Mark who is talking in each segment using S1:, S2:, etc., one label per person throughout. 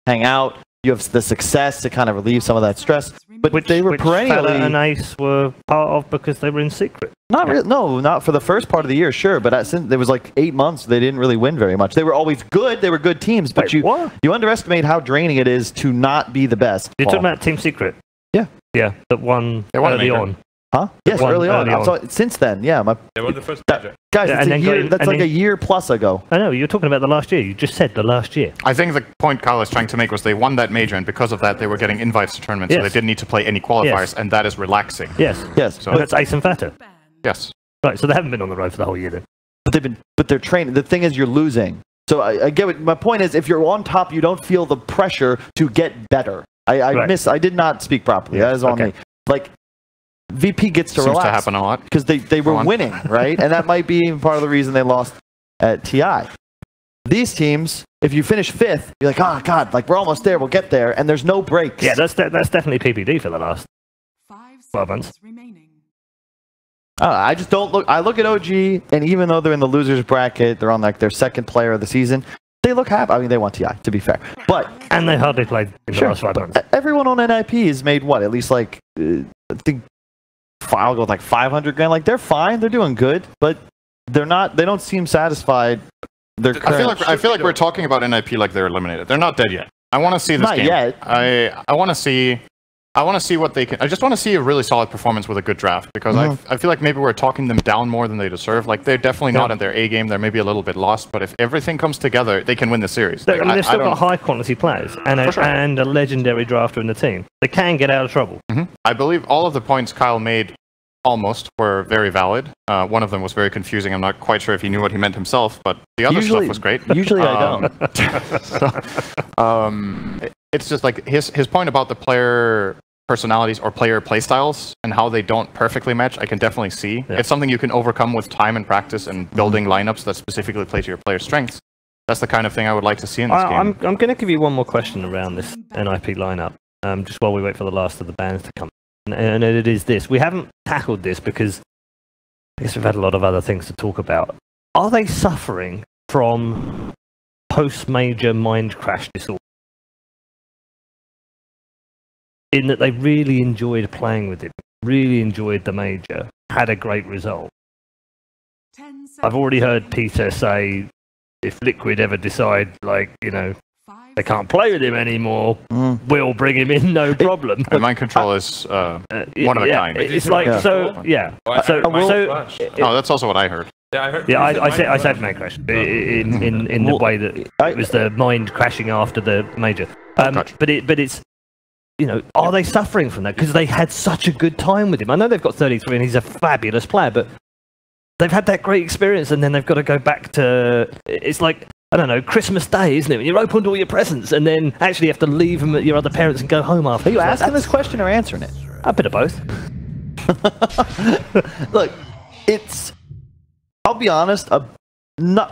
S1: hang out. You have the success to kind of relieve some of that stress. But
S2: which
S1: they were perennially...
S2: Fala and Ace were part of because they were in secret.
S1: Not really, no, not for the first part of the year, sure. But since there was like 8 months, they didn't really win very much. They were always good. They were good teams. But
S2: Wait,
S1: you underestimate how draining it is to not be the best.
S2: You're talking about Team Secret?
S1: Yeah.
S2: Yeah, that won early on.
S1: Huh? Yes, early on. Since then, yeah.
S3: They won the first project.
S1: Guys, that's like a year plus ago.
S2: I know, you're talking about the last year. You just said the last year.
S4: I think the point Kyle is trying to make was they won that major, and because of that, they were getting invites to tournaments, so they didn't need to play any qualifiers, and that is relaxing.
S2: Yes. So that's Ace and Fata.
S4: Yes.
S2: Right, so they haven't been on the road for the whole year then.
S1: But they're training. The thing is, you're losing. So I get what my point is. If you're on top, you don't feel the pressure to get better. I did not speak properly. That is on me. Like, VP gets to relax.
S4: Seems to happen a lot.
S1: Because they were winning, right? And that might be part of the reason they lost at TI. These teams, if you finish 5th, you're like, oh, God, like we're almost there, we'll get there, and there's no breaks.
S2: Yeah, that's definitely PPD for the last 12 months.
S1: I just don't look. I look at OG, and even though they're in the losers bracket, they're on like their 2nd player of the season. They look happy. I mean, they won TI, to be fair.
S2: And they hardly played in the last 5 months.
S1: Everyone on NiP has made what? At least like, I think, I'll go with like 500 grand. Like, they're fine. They're doing good. But they're not, they don't seem satisfied.
S4: I feel like we're talking about NiP like they're eliminated. They're not dead yet. I want to see this game.
S1: Not yet.
S4: I want to see what they can. I just want to see a really solid performance with a good draft, because I feel like maybe we're talking them down more than they deserve. Like, they're definitely not in their A game. They're maybe a little bit lost, but if everything comes together, they can win the series.
S2: I mean, they've still got high quality players and a legendary drafter in the team. They can get out of trouble.
S4: I believe all of the points Kyle made almost were very valid. One of them was very confusing. I'm not quite sure if he knew what he meant himself, but the other stuff was great.
S1: Usually I
S4: don't. It's just like his point about the player personalities or player playstyles and how they don't perfectly match, I can definitely see. It's something you can overcome with time and practice and building lineups that specifically play to your player's strengths. That's the kind of thing I would like to see in this game.
S2: I'm going to give you one more question around this NiP lineup, just while we wait for the last of the bands to come. And it is this. We haven't tackled this because I guess we've had a lot of other things to talk about. Are they suffering from post-major mind crash disorder? In that they really enjoyed playing with it, really enjoyed the major, had a great result. I've already heard Peter say, if Liquid ever decide, like, you know, they can't play with him anymore, we'll bring him in, no problem.
S4: And mind control is one of a kind.
S2: It's like,
S4: Oh, that's also what I heard.
S3: Yeah, I heard.
S2: Yeah, I said mind crash in the way that it was the mind crashing after the major. But it's, you know, are they suffering from that? Because they had such a good time with him. I know they've got 33 and he's a fabulous player, but they've had that great experience and then they've got to go back to... It's like, I don't know, Christmas Day, isn't it? When you opened all your presents and then actually have to leave them at your other parents and go home after.
S1: Are you asking this question or answering it?
S2: A bit of both.
S1: Look, it's... I'll be honest, a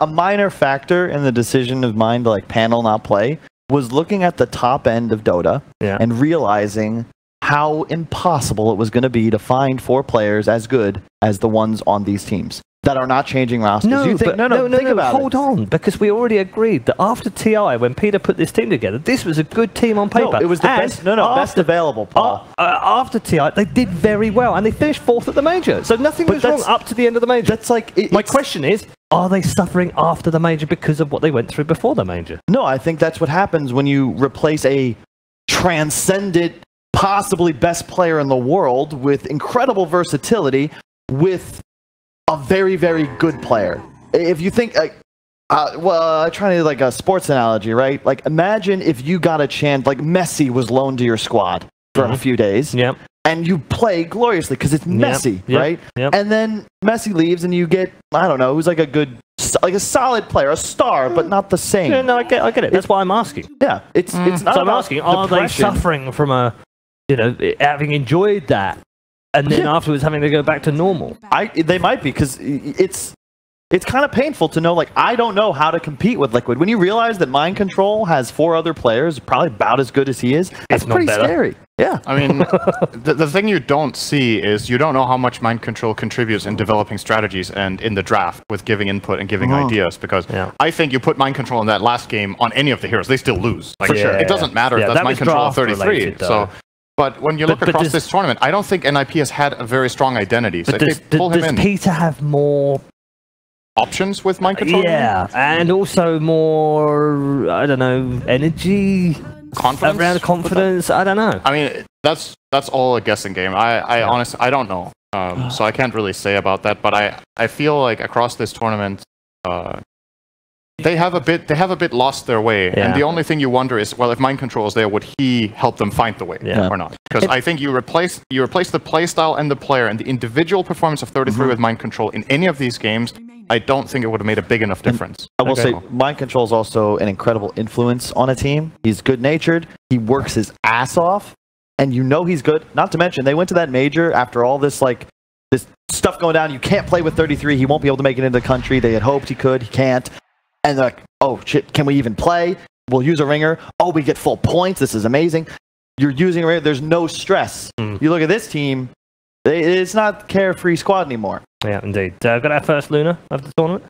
S1: minor factor in the decision of mine to like panel not play was looking at the top end of Dota and realizing how impossible it was going to be to find 4 players as good as the ones on these teams that are not changing rosters. Think about
S2: hold on, because we already agreed that after TI, when Peter put this team together, this was a good team on paper.
S1: No, it was the best available, Paul.
S2: After TI, they did very well, and they finished 4th at the major. So nothing was wrong up to the end of the major.
S1: That's like
S2: my question is, are they suffering after the major because of what they went through before the major?
S1: No, I think that's what happens when you replace a transcendent, possibly best player in the world with incredible versatility with a very, very good player. If you think, I'm trying to do like a sports analogy, right? Like, imagine if you got a chance, like Messi was loaned to your squad for a few days.
S2: Yep.
S1: And you play gloriously because it's Messi, right?
S2: Yep.
S1: And then Messi leaves and you get, I don't know, who's like a good, like a solid player, a star, but not the same.
S2: Yeah, no, I get it. That's why I'm asking.
S1: Yeah, it's not.
S2: So I'm asking, are they suffering from having enjoyed that, and then afterwards having to go back to normal?
S1: They might be, because it's kind of painful to know, like, I don't know how to compete with Liquid. When you realize that Mind Control has 4 other players, probably about as good as he is, it's pretty scary. Yeah.
S4: I mean, the thing you don't see is you don't know how much mind control contributes in developing strategies and in the draft with giving input and giving ideas. Because I think you put mind control in that last game on any of the heroes, they still lose. Like, it doesn't matter if that's mind control 33. So, but when you look across this tournament, I don't think NiP has had a very strong identity. So
S2: does Peter have more
S4: options with mind control?
S2: Yeah, and also more, I don't know, energy?
S4: Confidence?
S2: Around confidence? I don't know.
S4: I mean, that's all a guessing game. I honestly, I don't know. So I can't really say about that. But I feel like across this tournament, they have a bit lost their way. And the only thing you wonder is, well, if mind control is there, would he help them find the way or not? Because I think you replace the playstyle and the player and the individual performance of 33 with mind control in any of these games. I don't think it would have made a big enough difference.
S1: I will say, mind control is also an incredible influence on a team. He's good-natured. He works his ass off, and you know he's good. Not to mention, they went to that major after all this this stuff going down. You can't play with 33. He won't be able to make it into the country. They had hoped he could. He can't. And they're like, oh shit, can we even play? We'll use a ringer. Oh, we get full points. This is amazing. You're using a ringer. There's no stress. You look at this team. It's not carefree squad anymore.
S2: Yeah, indeed. Got our first Luna of the tournament,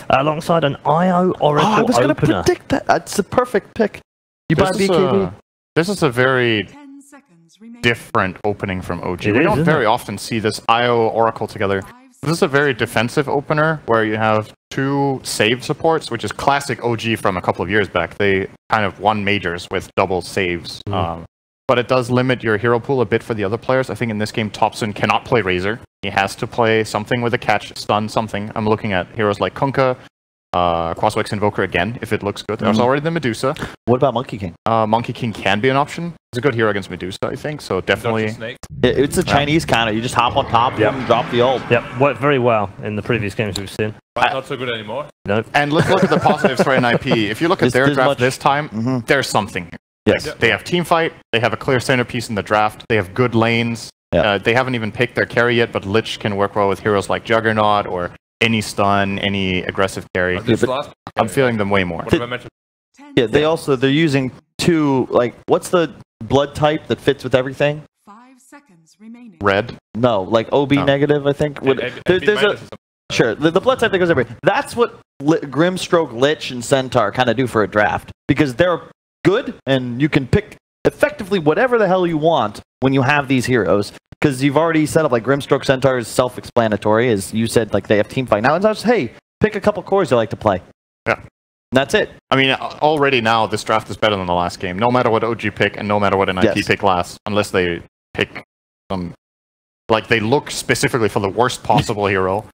S2: alongside an IO Oracle
S1: I was going to
S2: opener.
S1: predict that. That's a perfect pick. You buy BKB.
S4: This is a very different opening from OG. We don't very often see this IO Oracle together. This is a very defensive opener where you have two save supports, which is classic OG from a couple of years back. They kind of won majors with double saves. But it does limit your hero pool a bit for the other players. I think in this game, Topson cannot play Razor. He has to play something with a catch, stun, something. I'm looking at heroes like Kunkka, Crosswix Invoker again, if it looks good. There's already the Medusa.
S1: What about Monkey King?
S4: Monkey King can be an option. He's a good hero against Medusa, I think, so definitely...
S1: It's a Chinese counter. You just hop on top of him and drop the ult.
S2: Yep, worked very well in the previous games we've seen.
S3: But not so good anymore.
S2: No.
S4: And let's look at the positives for NiP. If you look at their draft this time, there's something here.
S1: Yes.
S4: They have teamfight, they have a clear centerpiece in the draft, they have good lanes. They haven't even picked their carry yet, but Lich can work well with heroes like Juggernaut or any stun, any aggressive carry. I'm feeling them way more.
S1: Yeah, they're using two, what's the blood type that fits with everything?
S5: 5 seconds remaining.
S4: Red?
S1: No, like OB negative, I think. Sure, the blood type that goes everywhere. That's what Grimstroke, Lich, and Centaur kind of do for a draft. Because they're good, and you can pick effectively whatever the hell you want when you have these heroes. Because you've already set up, Grimstroke, Centaur is self-explanatory, as you said, they have teamfight. Now it's just, hey, pick a couple cores you like to play.
S4: Yeah.
S1: And that's it.
S4: I mean, already now, this draft is better than the last game. No matter what OG pick, and no matter what NiP pick last, unless they pick some... they look specifically for the worst possible hero.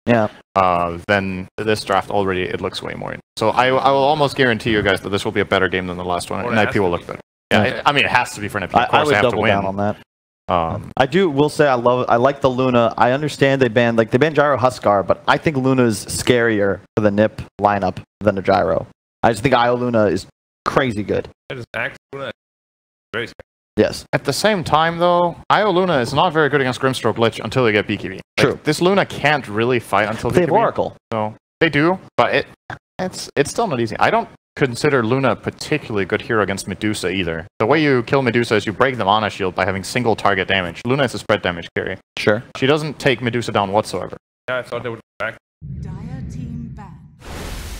S4: Then this draft already, it looks way more. So I will almost guarantee you guys that this will be a better game than the last one. And NiP will look better. Yeah, I mean, it has to be for NiP. Of course,
S1: I would
S4: they have
S1: double
S4: to win.
S1: down on that. Will say I like the Luna. I understand they banned Gyro Huskar, but I think Luna is scarier for the NiP lineup than the Gyro. I just think IO Luna is crazy good.
S3: It is Luna very scary.
S1: Yes.
S4: At the same time, though, IO Luna is not very good against Grimstroke Lich until they get BKB.
S1: True.
S4: This Luna can't really fight until BKB.
S1: They have Oracle.
S4: So they do, but it's still not easy. I don't consider Luna a particularly good hero against Medusa either. The way you kill Medusa is you break the mana shield by having single target damage. Luna is a spread damage carry.
S1: Sure.
S4: She doesn't take Medusa down whatsoever.
S3: Yeah, I thought they would go back.
S5: Dire team ban.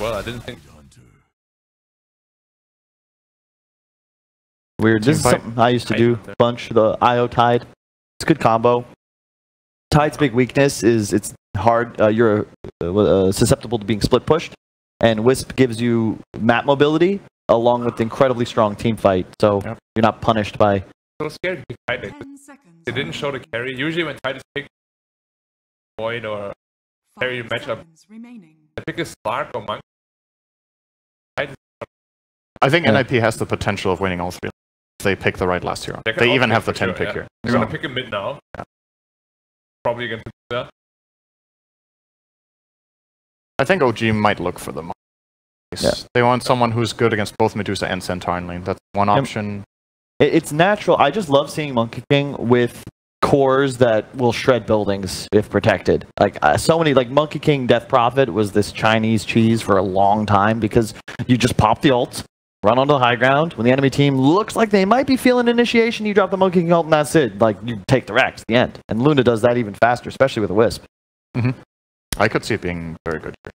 S3: Well, I didn't think...
S1: Weird. This is something I used to do a bunch. The IO Tide. It's a good combo. Tide's big weakness is it's hard. You're susceptible to being split pushed. And Wisp gives you map mobility along with incredibly strong team fight. So you're not punished by...
S3: So scared to pick Tide. They didn't show the carry. Usually when Tide is picked, Void or carry matchup, I pick a Slark or Monk.
S4: I think NiP has the potential of winning all three. If they pick the right last hero. They even have the 10 pick here.
S3: They're going to pick a mid now. Probably against Medusa.
S4: I think OG might look for them. They want someone who's good against both Medusa and Centaur in lane. That's one option.
S1: It's natural. I just love seeing Monkey King with cores that will shred buildings if protected. So many, Monkey King Death Prophet was this Chinese cheese for a long time because you just pop the ult, run onto the high ground. When the enemy team looks like they might be feeling initiation, you drop the Monkey King ult and that's it. Like, you take the Rex, the end. And Luna does that even faster, especially with a Wisp.
S4: I could see it being very good here.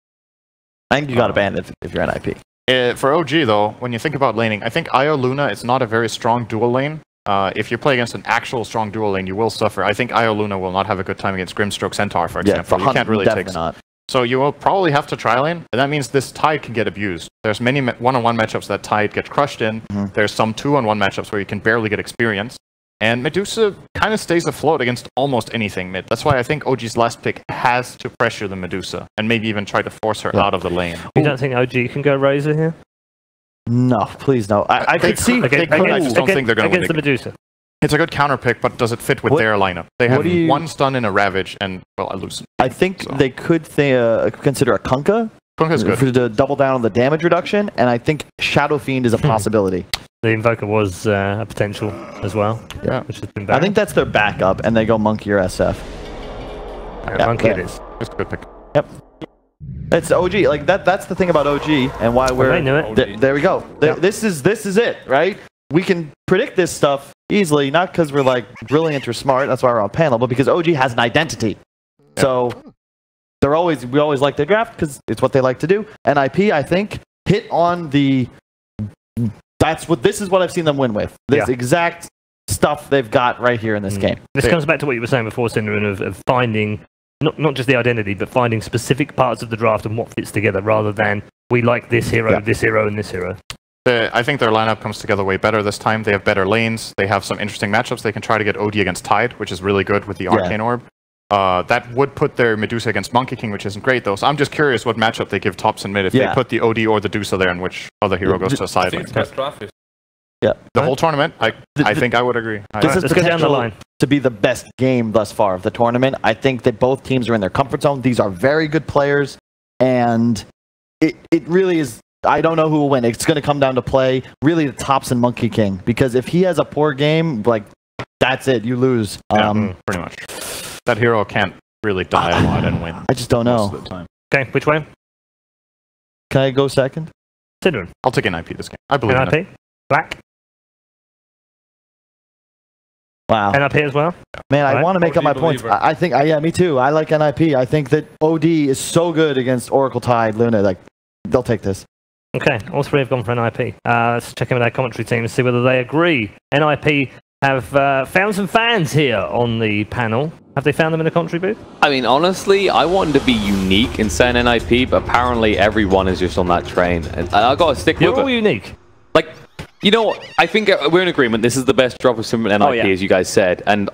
S1: I think you got to ban it if you're NiP.
S4: For OG, though, when you think about laning, I think Io Luna is not a very strong dual lane. If you play against an actual strong dual lane, you will suffer. I think Io Luna will not have a good time against Grimstroke Centaur, for example. You can't really take
S1: not.
S4: So you will probably have to try lane, and that means this Tide can get abused. There's many one-on-one matchups that Tide gets crushed in. There's some 2-on-1 matchups where you can barely get experience. And Medusa kind of stays afloat against almost anything mid. That's why I think OG's last pick has to pressure the Medusa, and maybe even try to force her out of the lane.
S2: You don't think OG can go Razor here?
S1: No, please no. I could see.
S4: I just don't think they're going to win
S2: against the Medusa.
S4: It's a good counter pick, but does it fit with their lineup? They have one stun in a Ravage, and, well, I lose.
S1: I think they could consider a Kunkka.
S4: Kunkka's good.
S1: To double down on the damage reduction, and I think Shadow Fiend is a possibility.
S2: The Invoker was a potential as well.
S4: Yeah.
S2: Which has been bad.
S1: I think that's their backup, and they go Monkey or SF.
S2: Monkey it is.
S4: It's a good pick.
S1: Yep. It's OG. Like that's the thing about OG, and why we're.
S2: They knew it.
S1: There we go. This is it, right? We can predict this stuff easily, not because we're like brilliant or smart. That's why we're on panel, but because OG has an identity. Yeah. So we always like to draft because it's what they like to do. NiP, I think, hit on the. This is what I've seen them win with. This exact stuff they've got right here in this game.
S2: This comes back to what you were saying before, Synderen, of finding not just the identity, but finding specific parts of the draft and what fits together, rather than we like this hero, this hero, and this hero.
S4: I think their lineup comes together way better this time. They have better lanes. They have some interesting matchups. They can try to get OD against Tide, which is really good with the Arcane Orb. That would put their Medusa against Monkey King, which isn't great, though. So I'm just curious what matchup they give tops and mid. If they put the OD or the Dusa there, and which other hero goes to a side lane.
S1: Yeah,
S4: the whole tournament, I think I would agree.
S1: This is potential to be the best game thus far of the tournament. I think that both teams are in their comfort zone. These are very good players, and it really is. I don't know who will win. It's going to come down to play, really, the tops and Monkey King. Because if he has a poor game, like, that's it. You lose.
S4: Pretty much. That hero can't really die a lot and win.
S1: I just don't know.
S4: Most of the time.
S2: Okay, which way?
S1: Can I go second?
S2: Synderen.
S4: I'll take NiP this game. I believe in it.
S2: Black.
S1: Wow.
S2: NiP as well?
S1: Man, I want to make up my points. I think, yeah, me too. I like NiP. I think that OD is so good against Oracle Tide, Luna. Like, they'll take this.
S2: Okay, all three have gone for NiP. Let's check in with our commentary team and see whether they agree. NiP have found some fans here on the panel. Have they found them in the commentary booth?
S6: I mean, honestly, I wanted to be unique in saying NiP, but apparently everyone is just on that train. And I got to stick with it.
S2: You're all unique.
S6: Like, you know what? I think we're in agreement. This is the best drop of some NiP, as you guys said. And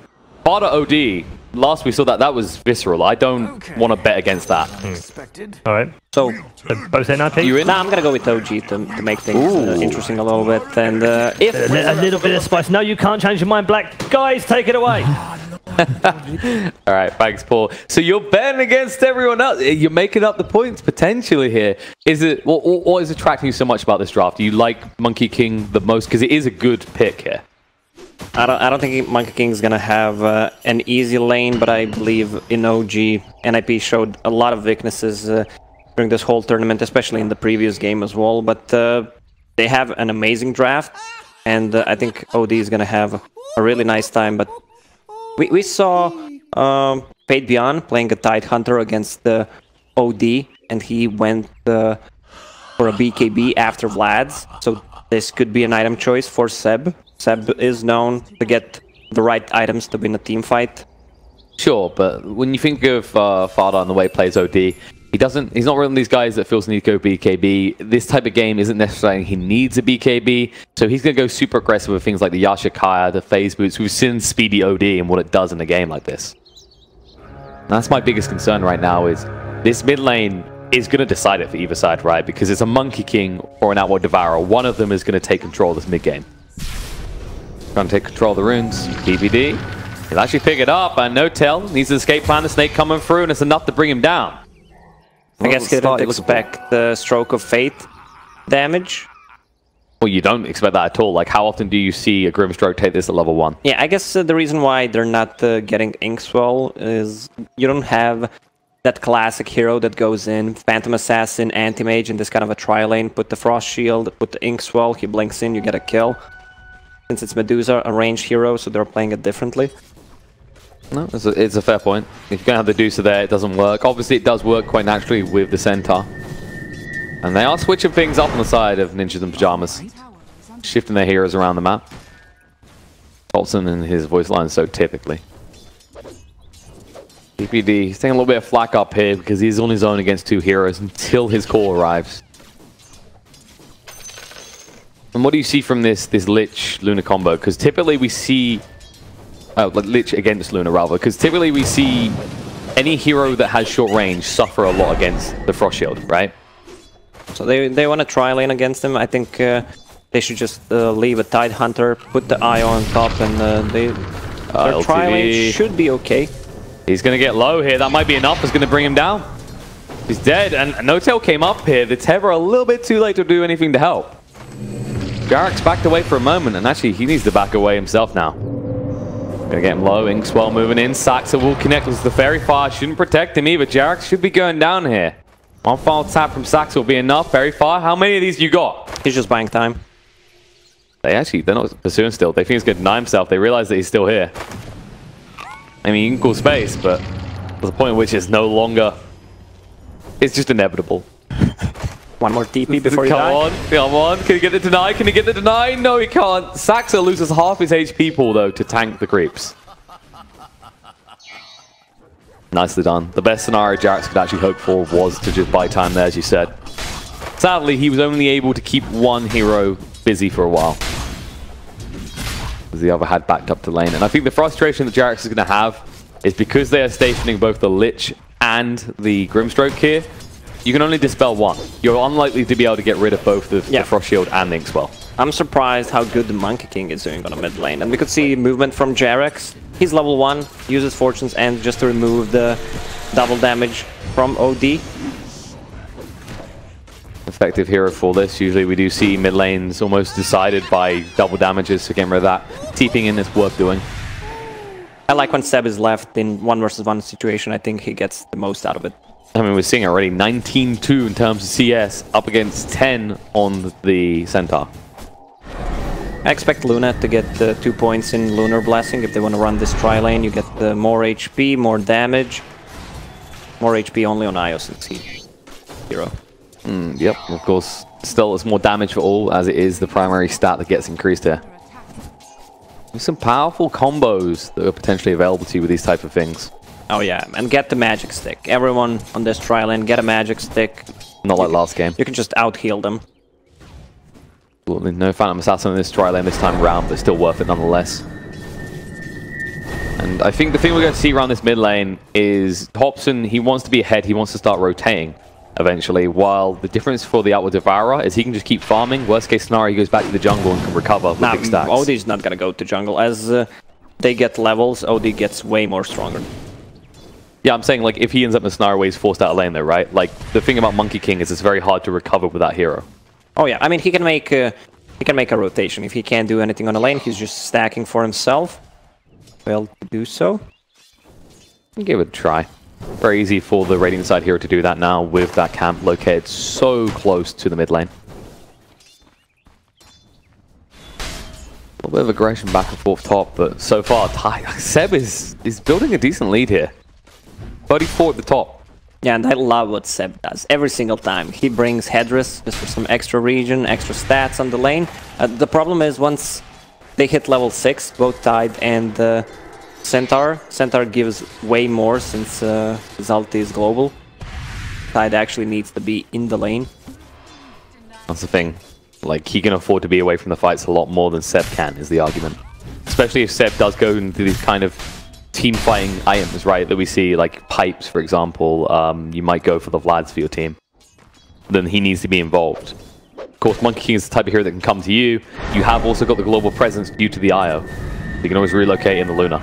S6: Barda OD, last we saw that was visceral. I don't want to bet against that.
S2: All right.
S7: So
S2: both NiP?
S6: You in?
S7: Nah, I'm going to go with OG to make things interesting a little bit. And if
S2: a little bit of spice. No, you can't change your mind, Black. Guys, take it away.
S6: All right, thanks, Paul. So you're betting against everyone else. You're making up the points potentially here. Is it what is attracting you so much about this draft? Do you like Monkey King the most because it is a good pick here?
S7: I don't think Monkey King is gonna have an easy lane, but I believe in OG, NiP showed a lot of weaknesses during this whole tournament, especially in the previous game as well. But they have an amazing draft, and I think OD is gonna have a really nice time. But we saw Fate Beyond playing a Tide Hunter against the OD, and he went for a BKB after Vlad's. So this could be an item choice for Seb. Seb is known to get the right items to win a team fight.
S6: Sure, but when you think of Farda and the way he plays OD, he's not one of these guys that feels the need to go BKB. This type of game isn't necessarily he needs a BKB, so he's going to go super aggressive with things like the Yashikaya, the Phase Boots. We've seen Speedy OD and what it does in a game like this. And that's my biggest concern right now is this mid lane is going to decide it for either side, right? Because it's a Monkey King or an Outward Devourer. One of them is going to take control of this mid game. Trying to take control of the runes. DBD. He'll actually pick it up, and no tell. Needs an escape plan. The snake coming through, and it's enough to bring him down.
S7: I guess he didn't expect the Stroke of Fate damage.
S6: Well, you don't expect that at all. Like, how often do you see a Grimstroke take this at level 1?
S7: Yeah, I guess the reason why they're not getting Inkswell is you don't have that classic hero that goes in, Phantom Assassin, Anti-Mage in this kind of a tri-lane, put the Frost Shield, put the Ink Swell, he blinks in, you get a kill. Since it's Medusa, a ranged hero, so they're playing it differently.
S6: No, it's a fair point. If you're going to have the Deucer there, it doesn't work. Obviously, it does work quite naturally with the Centaur. And they are switching things up on the side of Ninjas and Pyjamas. Shifting their heroes around the map. Tolson and his voice line so typically. DPD, he's taking a little bit of flack up here because he's on his own against 2 heroes until his core arrives. And what do you see from this Lich Luna combo? Because typically we see... Oh, Lich against Luna rather. Because typically we see any hero that has short range suffer a lot against the Frost Shield, right?
S7: So they want to tri-lane against him. I think they should just leave a Tide Hunter, put the Eye on top, and their tri-lane should be okay.
S6: He's going to get low here. That might be enough. It's going to bring him down. He's dead. And No Tail came up here. The Tether a little bit too late to do anything to help. Jarek's backed away for a moment, and actually he needs to back away himself now. Gonna get him low. Inkswell moving in. Saxa will connect with the Fairy Fire. Shouldn't protect him either. Jarek should be going down here. One final tap from Saxa will be enough. Fairy Fire. How many of these you got?
S7: He's just buying time.
S6: They're not pursuing still. They think he's going to deny himself. They realize that he's still here. I mean, you can call space, but there's a point at which it's no longer... It's just inevitable.
S7: One more TP before you die.
S6: Come on. Can he get the deny? Can he get the deny? No, he can't. Saxa loses half his HP pool, though, to tank the creeps. Nicely done. The best scenario Jarex could actually hope for was to just buy time there, as you said. Sadly, he was only able to keep one hero busy for a while. As the other had backed up to lane. And I think the frustration that Jarex is going to have is because they are stationing both the Lich and the Grimstroke here, you can only dispel one. You're unlikely to be able to get rid of both the Frost Shield and the Inkswell.
S7: I'm surprised how good the Monkey King is doing on a mid lane. And we could see movement from Jarex. He's level 1, uses Fortune's End just to remove the double damage from OD.
S6: Effective hero for this. Usually we do see mid lanes almost decided by double damages, so getting rid of that. TPing in is worth doing.
S7: I like when Seb is left in 1 versus 1 situation. I think he gets the most out of it.
S6: I mean, we're seeing already 19-2 in terms of CS, up against 10 on the Centaur.
S7: I expect Luna to get 2 points in Lunar Blessing. If they want to run this tri-lane, you get the more HP, more damage. More HP only on Io since he's hero.
S6: Yep, of course. Still, it's more damage for all, as it is the primary stat that gets increased here. There's some powerful combos that are potentially available to you with these type of things.
S7: Oh yeah, and get the magic stick. Everyone on this tri-lane, get a magic stick.
S6: Not like last game.
S7: You can just out-heal them.
S6: No Phantom Assassin in this tri-lane this time around, but still worth it nonetheless. And I think the thing we're going to see around this mid lane is Hobson, he wants to be ahead, he wants to start rotating eventually, while the difference for the Outward Devourer is he can just keep farming. Worst case scenario, he goes back to the jungle and can recover with big stacks.
S7: OD's not going to go to jungle. As they get levels, OD gets way more stronger.
S6: Yeah, I'm saying, like, if he ends up in a scenario where he's forced out of lane, though, right? Like, the thing about Monkey King is it's very hard to recover with that hero.
S7: Oh yeah, I mean, he can make a rotation. If he can't do anything on a lane, he's just stacking for himself. Well, to do so.
S6: Give it a try. Very easy for the Radiant side hero to do that now with that camp located so close to the mid lane. A little bit of aggression back and forth top, but so far, Seb is building a decent lead here. 34 at the top.
S7: Yeah, and I love what Seb does. Every single time. He brings Headrest just for some extra regen, extra stats on the lane. The problem is once they hit level 6, both Tide and Centaur gives way more since his ulti is global. Tide actually needs to be in the lane.
S6: That's the thing. Like, he can afford to be away from the fights a lot more than Seb can, is the argument. Especially if Seb does go into these kind of team fighting items, right, that we see, like pipes, for example. You might go for the Vlads for your team. Then he needs to be involved. Of course, Monkey King is the type of hero that can come to you. You have also got the global presence due to the IO. You can always relocate in the Luna.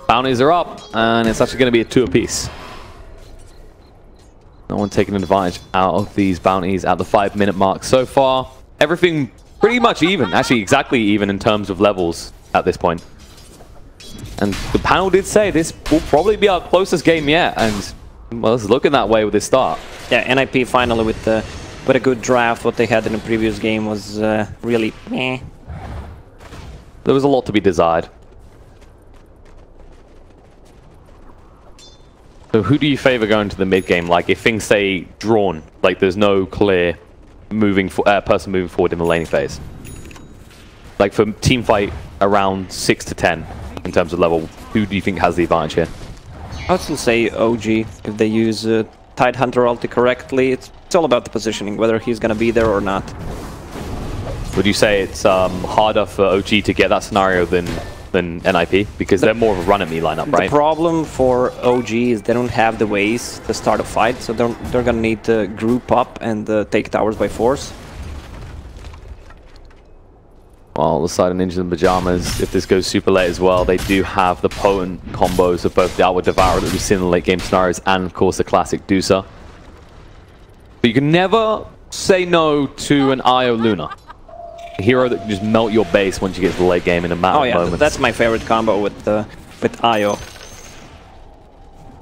S6: Bounties are up, and it's actually going to be a 2 apiece. No one taking advantage out of these bounties at the 5-minute mark. So far, everything pretty much even. Actually, exactly even in terms of levels at this point. And the panel did say this will probably be our closest game yet, and well, it's looking that way with this start.
S7: Yeah, NiP finally with a good draft. What they had in the previous game was really meh.
S6: There was a lot to be desired. So who do you favor going to the mid game? Like if things say drawn, like there's no clear person moving forward in the laning phase. Like for team fight around 6 to 10 in terms of level, who do you think has the advantage here?
S7: I would still say OG if they use Tidehunter ulti correctly. It's all about the positioning, whether he's gonna be there or not.
S6: Would you say it's harder for OG to get that scenario than NiP? Because they're more of a run-at-me lineup, right? The
S7: problem for OG is they don't have the ways to start a fight, so they're gonna need to group up and take towers by force.
S6: Well, the side of Ninjas and Pyjamas, if this goes super late as well, they do have the potent combos of both the Outward Devourer that we've seen in the late game scenarios and, of course, the classic Dusa. But you can never say no to an Io Luna. A hero that can just melt your base once you get to the late game in a matter of moments.
S7: That's my favorite combo with Io.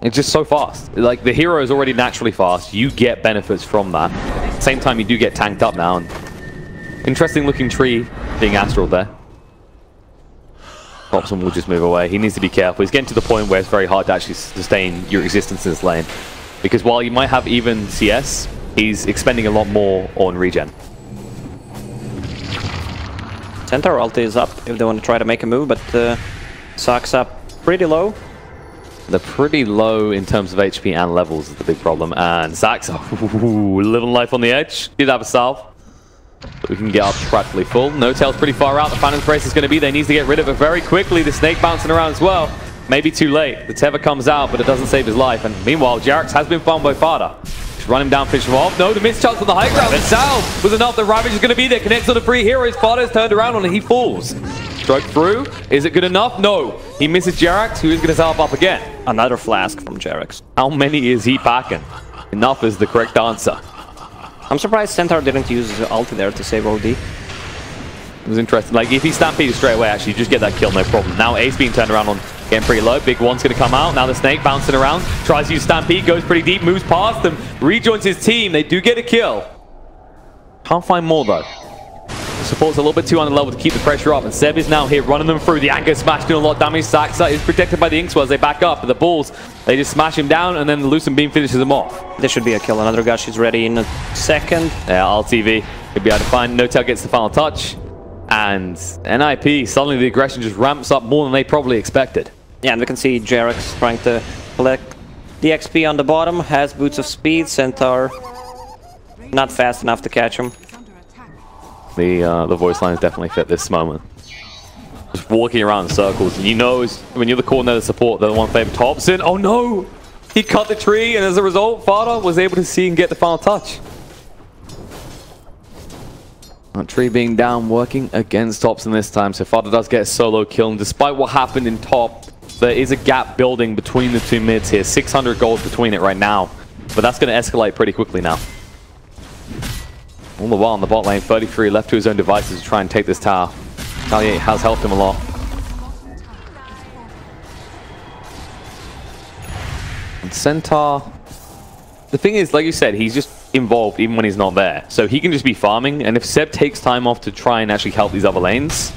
S6: It's just so fast. Like, the hero is already naturally fast. You get benefits from that. At the same time, you do get tanked up now. And interesting looking tree being Astral there. Thompson will just move away. He needs to be careful. He's getting to the point where it's very hard to actually sustain your existence in this lane. Because while you might have even CS, he's expending a lot more on regen.
S7: Centaur ulti is up if they want to try to make a move, but Sock's up pretty low.
S6: They're pretty low in terms of HP and levels is the big problem. And Zax's living life on the edge. Did have a salve. But we can get up practically full. No Tail's pretty far out. The Phantom's Brace is going to be there. Needs to get rid of it very quickly. The Snake bouncing around as well. Maybe too late. The Tether comes out, but it doesn't save his life. And meanwhile, Jerax has been found by Fada. Just run him down, finish him off. No, the mischance on the high ground. The salve was enough. The Ravage is going to be there. Connects on the three heroes. Fada is turned around on and he falls. Stroke through. Is it good enough? No. He misses Jerax, who is going to salve up again.
S7: Another flask from Jerax.
S6: How many is he packing? Enough is the correct answer.
S7: I'm surprised Centaur didn't use his ulti there to save OD.
S6: It was interesting. Like, if he stampeded straight away, actually, you just get that kill, no problem. Now Ace being turned around on getting pretty low. Big one's going to come out. Now the Snake bouncing around. Tries to use Stampede, goes pretty deep, moves past them, rejoins his team. They do get a kill. Can't find more, though. Support's a little bit too under level to keep the pressure up. And Seb is now here running them through. The Anchor smash doing a lot of damage. Saxa is protected by the Inkswell as they back up. But the Bulls, they just smash him down and then the Lucent Beam finishes him off.
S7: This should be a kill. Another Gush is ready in a second.
S6: Yeah, LTV could be able to find. No Tail gets the final touch. And NiP, suddenly the aggression just ramps up more than they probably expected.
S7: Yeah, and we can see Jerax trying to collect the XP on the bottom. Has Boots of Speed. Centaur not fast enough to catch him.
S6: The voice lines definitely fit this moment. Just walking around in circles, and you know when you're the coordinator support, they're the one favor Thompson. Oh no! He cut the tree, and as a result, Fada was able to see and get the final touch. That tree being down, working against Thompson this time, so Fada does get a solo kill, and despite what happened in top, there is a gap building between the two mids here. 600 gold between it right now, but that's going to escalate pretty quickly now. All the while on the bot lane, 33 left to his own devices to try and take this tower. Taliate has helped him a lot. And Centaur, the thing is, like you said, he's just involved even when he's not there. So he can just be farming, and if Seb takes time off to try and actually help these other lanes,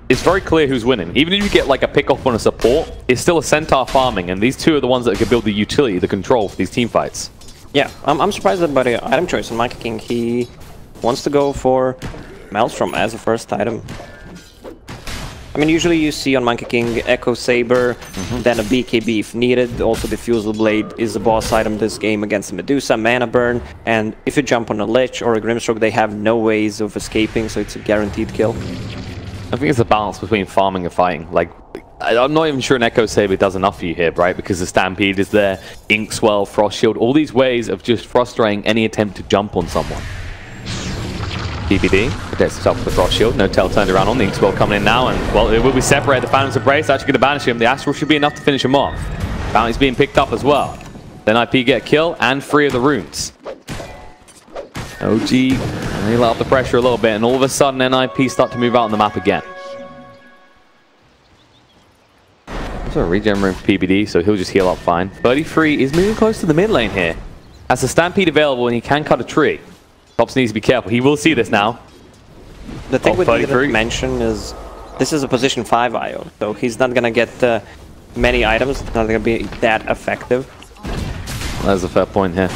S6: it's very clear who's winning. Even if you get like a pick off on a support, it's still a Centaur farming, and these two are the ones that can build the utility, the control for these team fights.
S7: Yeah, I'm surprised about the item choice on Monkey King. He wants to go for Maelstrom as a first item. I mean, usually you see on Monkey King Echo Saber, then a BKB if needed. Also, Diffusal Blade is the boss item this game against the Medusa, Mana Burn, and if you jump on a Lich or a Grimstroke, they have no ways of escaping, so it's a guaranteed kill.
S6: I think it's a balance between farming and fighting. Like, I'm not even sure an Echo Saber does enough for you here, right? Because the Stampede is there, Inkswell, Frost Shield, all these ways of just frustrating any attempt to jump on someone. BBD protects himself with the Frost Shield. No Tail turned around on the Inkswell coming in now, and well, it will be separated. The Phantom's Embrace actually going to banish him. The Astral should be enough to finish him off. Bounty's being picked up as well. Then NiP get a kill and 3 of the runes. OG, they let up the pressure a little bit, and all of a sudden NiP start to move out on the map again. also a regen room for PBD, so he'll just heal up fine. 33 is moving close to the mid lane here. Has a Stampede available and he can cut a tree. Tops needs to be careful. He will see this now.
S7: The thing we didn't mention is this is a position 5 IO, so he's not gonna get many items. It's not gonna be that effective.
S6: That's a fair point here.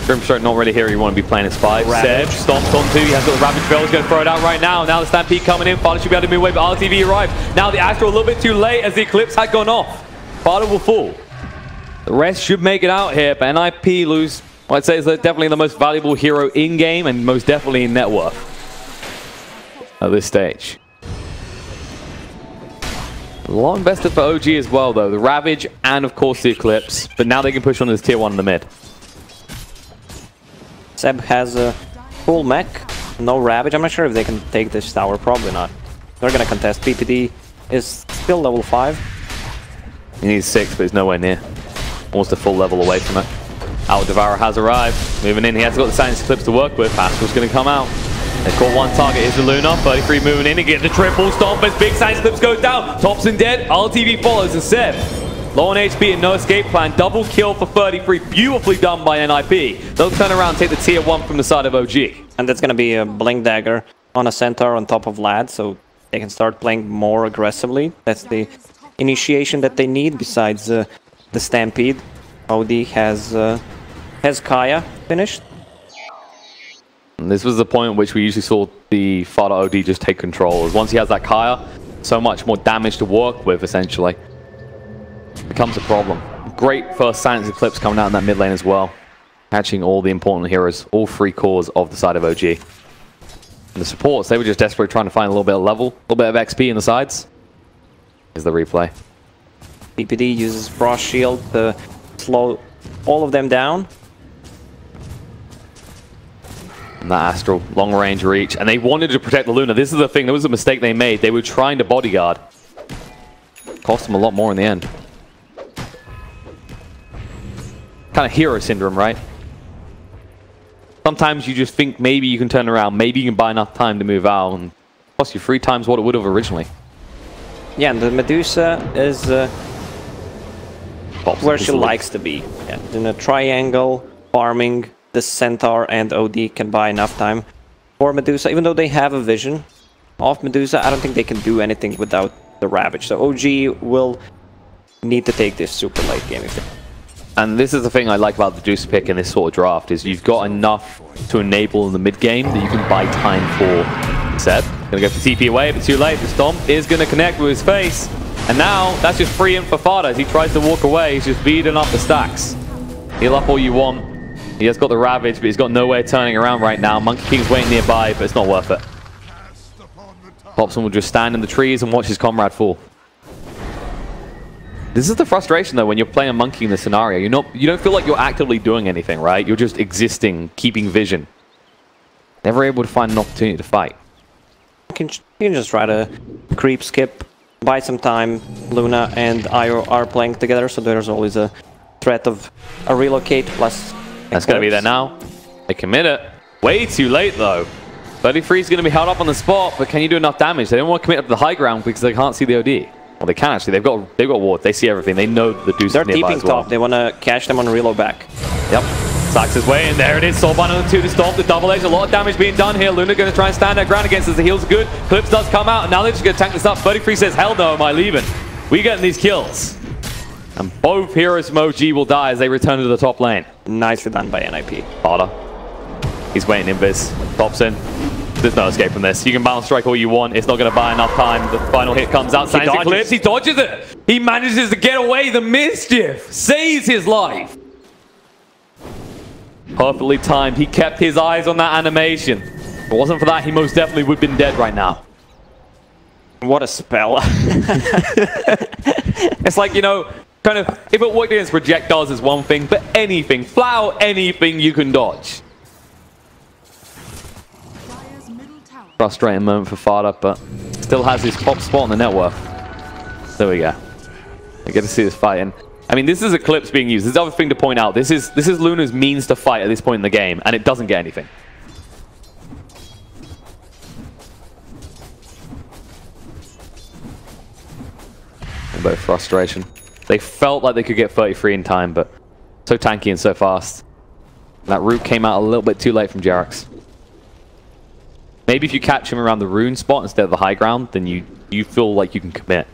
S6: Grimstroke not really here. You want to be playing as 5. Seb stomps on 2. He has got the Ravage Spell. He's going to throw it out right now. Now the Stampede coming in. Fada should be able to move away, but RTV arrives. Now the Astral a little bit too late as the Eclipse had gone off. Fada will fall. The rest should make it out here, but NiP lose. I'd say is definitely the most valuable hero in game and most definitely in net worth at this stage. A lot invested for OG as well, though. The Ravage and, of course, the Eclipse. But now they can push on this tier 1 in the mid.
S7: Seb has a full mech, no Ravage. I'm not sure if they can take this tower. Probably not. They're going to contest. PPD is still level 5.
S6: He needs 6, but he's nowhere near. Almost a full level away from it. Our Devourer has arrived. Moving in. He has got the Silence Eclipse to work with. Astral's going to come out. They caught one target. Here's the Luna. 33 moving in. He gets the triple stomp as big Silence Eclipse goes down. Thompson dead. RTV follows and Seb. Low on HP and no escape plan. Double kill for 33. Beautifully done by NiP. They'll turn around and take the tier 1 from the side of OG.
S7: And that's going to be a Blink Dagger on a Centaur on top of Lad, so they can start playing more aggressively. That's the initiation that they need besides the Stampede. OD has Kaya finished.
S6: And this was the point at which we usually saw the Fada OD just take control. As once he has that Kaya, so much more damage to work with, essentially. Becomes a problem. Great first Silence Eclipse coming out in that mid lane as well. Catching all the important heroes, all 3 cores of the side of OG. And the supports, they were just desperately trying to find a little bit of level, a little bit of XP in the sides. Here's the replay.
S7: PPD uses Frost Shield to slow all of them down.
S6: And that Astral, long range reach. And they wanted to protect the Luna. This is the thing, there was a mistake they made. They were trying to bodyguard. Cost them a lot more in the end. Kind of hero syndrome, right? Sometimes you just think maybe you can turn around, maybe you can buy enough time to move out, and cost you 3 times what it would have originally.
S7: Yeah, and the Medusa is where she likes to be. Yeah, in a triangle, farming, the Centaur and OD can buy enough time for Medusa. Even though they have a vision of Medusa, I don't think they can do anything without the Ravage. So OG will need to take this super late game.
S6: And this is the thing I like about the Juice pick in this sort of draft, is you've got enough to enable in the mid game that you can buy time for Seb. Gonna go for TP away, but too late. The Stomp is gonna connect with his face. And now, that's just free in for Fada as he tries to walk away. He's just beating up the stacks. Heal up all you want. He has got the Ravage, but he's got no way of turning around right now. Monkey King's waiting nearby, but it's not worth it. Popson will just stand in the trees and watch his comrade fall. This is the frustration, though, when you're playing a Monkey in this scenario. You don't feel like you're actively doing anything, right? You're just existing, keeping vision. Never able to find an opportunity to fight.
S7: You can just try to creep, skip, buy some time. Luna and Io are playing together, so there's always a threat of a relocate plus...
S6: That's going to be there now. They commit it. Way too late, though. 33 is going to be held up on the spot, but can you do enough damage? They don't want to commit up to the high ground because they can't see the OD. Well, they can actually. They've got ward. They see everything. They know the Deuce is nearby as well.
S7: They're deeping top. They want to catch them on reload back.
S6: Yep. Sacks his way in. There it is. Soulbind on the 2 to stop the double edge. A lot of damage being done here. Luna going to try and stand their ground against us. The heals are good. Clips does come out, and now they're just going to tank this up. 33 says, hell no, am I leaving? We getting these kills. And both heroes from OG will die as they return to the top lane.
S7: Nicely done by NiP.
S6: Fada. He's waiting invis. Pops in. There's no escape from this. You can balance strike all you want. It's not going to buy enough time. The final hit comes out. Signs Eclipse. He dodges it. He manages to get away. The mischief saves his life. Perfectly timed. He kept his eyes on that animation. If it wasn't for that, he most definitely would have been dead right now.
S7: What a spell.
S6: It's like, you know, kind of, if it worked against projectiles is one thing, but anything, flat out anything you can dodge. Frustrating moment for Fada, but still has his top spot on the net worth. There we go. I get to see this fighting. I mean, this is Eclipse being used. This is the other thing to point out. This is Luna's means to fight at this point in the game, and it doesn't get anything. A bit of frustration. They felt like they could get 33 in time, but so tanky and so fast. That root came out a little bit too late from Jerax. Maybe if you catch him around the rune spot instead of the high ground, then you feel like you can commit.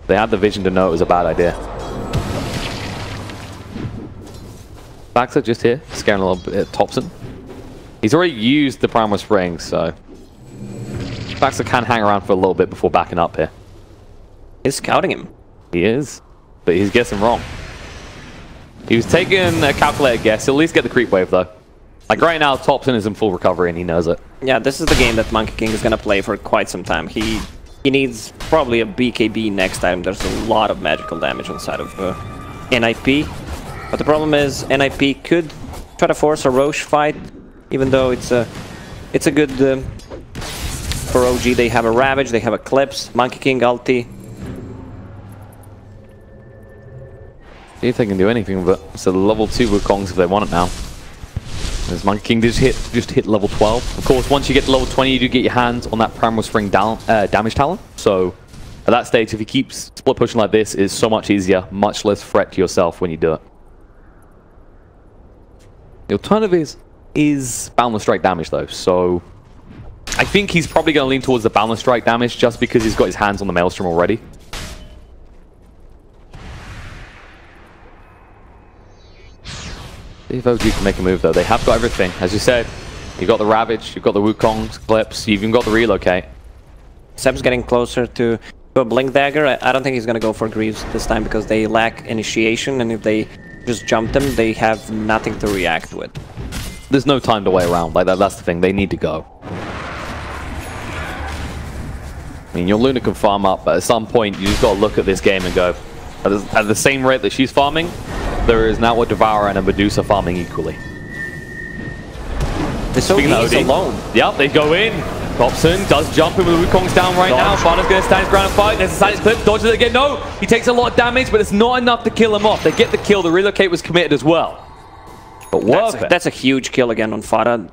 S6: They had the vision to know it was a bad idea. Baxter just here, scaring a little bit at Thompson. He's already used the Primal Spring, so Baxter can hang around for a little bit before backing up here.
S7: He's scouting him.
S6: He is, but he's guessing wrong. He was taking a calculated guess. He'll at least get the creep wave, though. Like right now, Thompson is in full recovery, and he knows it. Yeah,
S7: this is the game that Monkey King is going to play for quite some time. He needs probably a BKB next time. There's a lot of magical damage inside of NiP. But the problem is, NiP could try to force a Roche fight, even though it's a good... for OG, they have a Ravage, they have Eclipse, Monkey King ulti.
S6: See if they can do anything, but it's a level 2 Wukongs if they want it now. As Monkey King just hit level 12. Of course, once you get to level 20, you do get your hands on that Primal Spring damage talent. So at that stage, if you keep split pushing like this, it's so much easier, much less threat to yourself when you do it. The alternative is Boundless Strike damage, though. So I think he's probably going to lean towards the Boundless Strike damage just because he's got his hands on the Maelstrom already. If OG can make a move, though, they have got everything. As you said, you've got the Ravage, you've got the Wukong's Clips, you've even got the Relocate.
S7: Seb's getting closer to a Blink Dagger. I don't think he's going to go for Greaves this time because they lack initiation, and if they just jump them, they have nothing to react with.
S6: There's no time to wait around. Like that's the thing. They need to go. I mean, your Luna can farm up, but at some point, you just got to look at this game and go, at the same rate that she's farming, there is now a Devourer and a Medusa farming equally.
S7: This OD alone.
S6: Yep, they go in. Thompson does jump in with the Wukong's down right now. Fana's going to stand his ground and fight. There's a silence clip. Dodges it again. No, he takes a lot of damage, but it's not enough to kill him off. They get the kill. The Relocate was committed as well. But
S7: that's a huge kill again on Fara.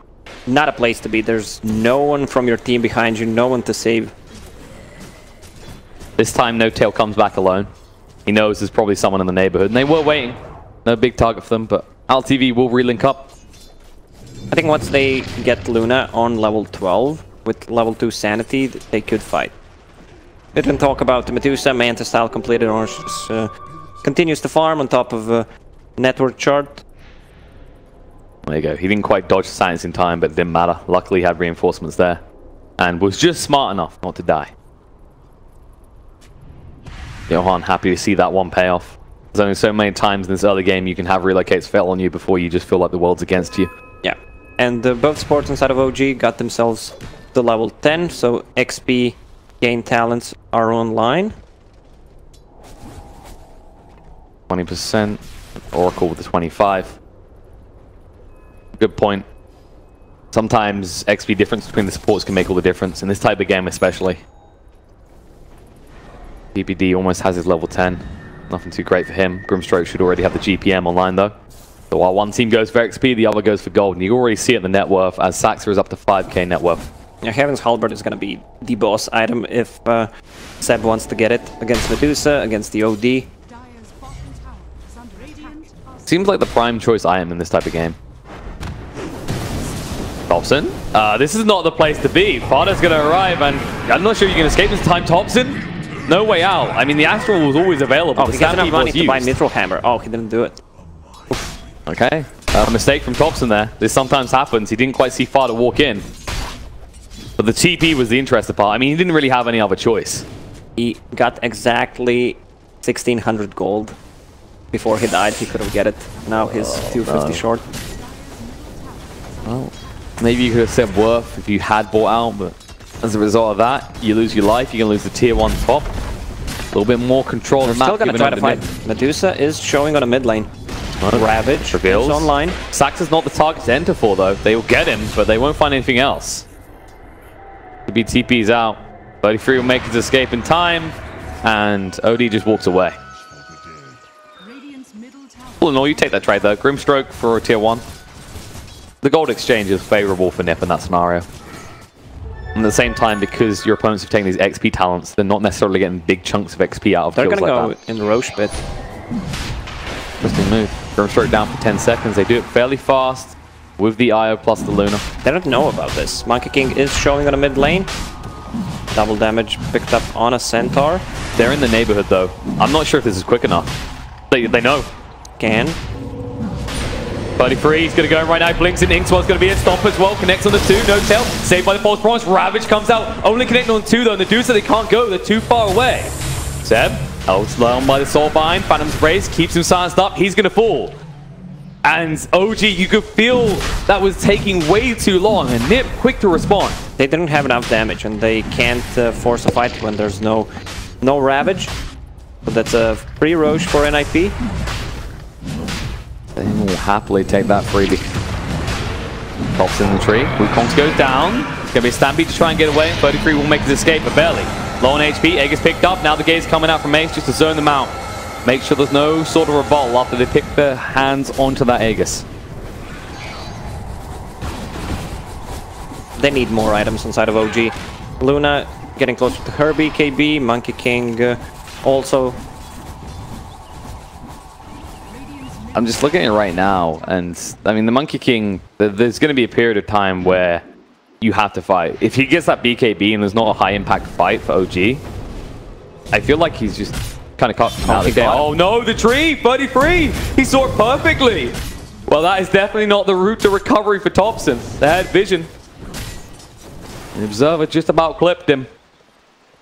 S7: Not a place to be. There's no one from your team behind you. No one to save.
S6: This time, No Tail comes back alone. He knows there's probably someone in the neighborhood, and they were waiting. No big target for them, but AltTV will relink up.
S7: I think once they get Luna on level 12, with level 2 Sanity, they could fight. We didn't talk about the Medusa, Manta style completed, or continues to farm on top of a network chart.
S6: There you go. He didn't quite dodge the silence in time, but it didn't matter. Luckily, he had reinforcements there, and was just smart enough not to die. Johan, happy to see that one payoff. There's only so many times in this early game you can have relocates fail on you before you just feel like the world's against you.
S7: Yeah, and both supports inside of OG got themselves to level 10, so XP gain talents are online.
S6: 20%, Oracle with the 25. Good point. Sometimes XP difference between the supports can make all the difference, in this type of game especially. PPD almost has his level 10. Nothing too great for him. Grimstroke should already have the GPM online though. So while one team goes for XP, the other goes for gold. And you already see it in the net worth as Saxa is up to 5k net worth.
S7: Yeah, Heaven's Halberd is going to be the boss item if Seb wants to get it against Medusa, against the OD.
S6: Seems like the prime choice item in this type of game. Thompson? This is not the place to be. Fada's going to arrive and I'm not sure you can escape this time, Thompson. No way out. I mean, the Astral was always available.
S7: Oh, he got enough money to buy Mithril Hammer. Oh, he didn't do it.
S6: Oof. Okay. A mistake from Thompson there. This sometimes happens. He didn't quite see Fada walk in. But the TP was the interesting part. I mean, he didn't really have any other choice.
S7: He got exactly 1,600 gold. Before he died, he could have get it. Now he's 250 short.
S6: Well, maybe you could have said worth if you had bought out, but as a result of that, you lose your life, you're going to lose the tier 1 top. A little bit more control
S7: They're
S6: on the map.
S7: Still going to try to fight. Medusa is showing on a mid lane. Ravage is online.
S6: Saxa's not the target to enter for, though. They will get him, but they won't find anything else. Maybe TP's out. 33 will make his escape in time, and OD just walks away. All in all, you take that trade, though. Grimstroke for a tier 1. The gold exchange is favorable for NiP in that scenario. And at the same time, because your opponents have taken these XP talents, they're not necessarily getting big chunks of XP out of
S7: They're
S6: kills
S7: gonna
S6: like
S7: go
S6: that.
S7: in the Roche pit.
S6: Interesting move. Grimstroke down for 10 seconds. They do it fairly fast with the IO plus the Luna.
S7: They don't know about this. Monkey King is showing on a mid lane. Double damage picked up on a Centaur.
S6: They're in the neighborhood though. I'm not sure if this is quick enough. They know.
S7: Can.
S6: 33, he's going to go in right now. Blinks in. Inkswell's going to be in. Stomp as well. Connects on the 2. No tail. Saved by the false promise. Ravage comes out. Only connecting on 2 though. And the Medusa, they can't go. They're too far away. Seb, held down by the Soulbind. Phantom's Race keeps him silenced up. He's going to fall. And OG, you could feel that was taking way too long. And NiP quick to respond.
S7: They didn't have enough damage and they can't force a fight when there's no Ravage. But that's a free Roche for NiP.
S6: They will happily take that freebie. Pops in the tree. Wukongs goes down. It's going to be a stampede to try and get away. 33 will make his escape, but barely. Low on HP. Egg is picked up. Now the gaze coming out from Ace just to zone them out. Make sure there's no sort of rebuttal after they pick their hands onto that Aegis.
S7: They need more items inside of OG. Luna getting closer to her BKB. Monkey King also.
S6: I'm just looking at it right now, and I mean, the Monkey King, there's going to be a period of time where you have to fight. If he gets that BKB and there's not a high impact fight for OG, I feel like he's just kind of caught out of the game. Oh no, the tree! 33! He saw it perfectly! Well, that is definitely not the route to recovery for Thompson. They had vision. The Observer just about clipped him.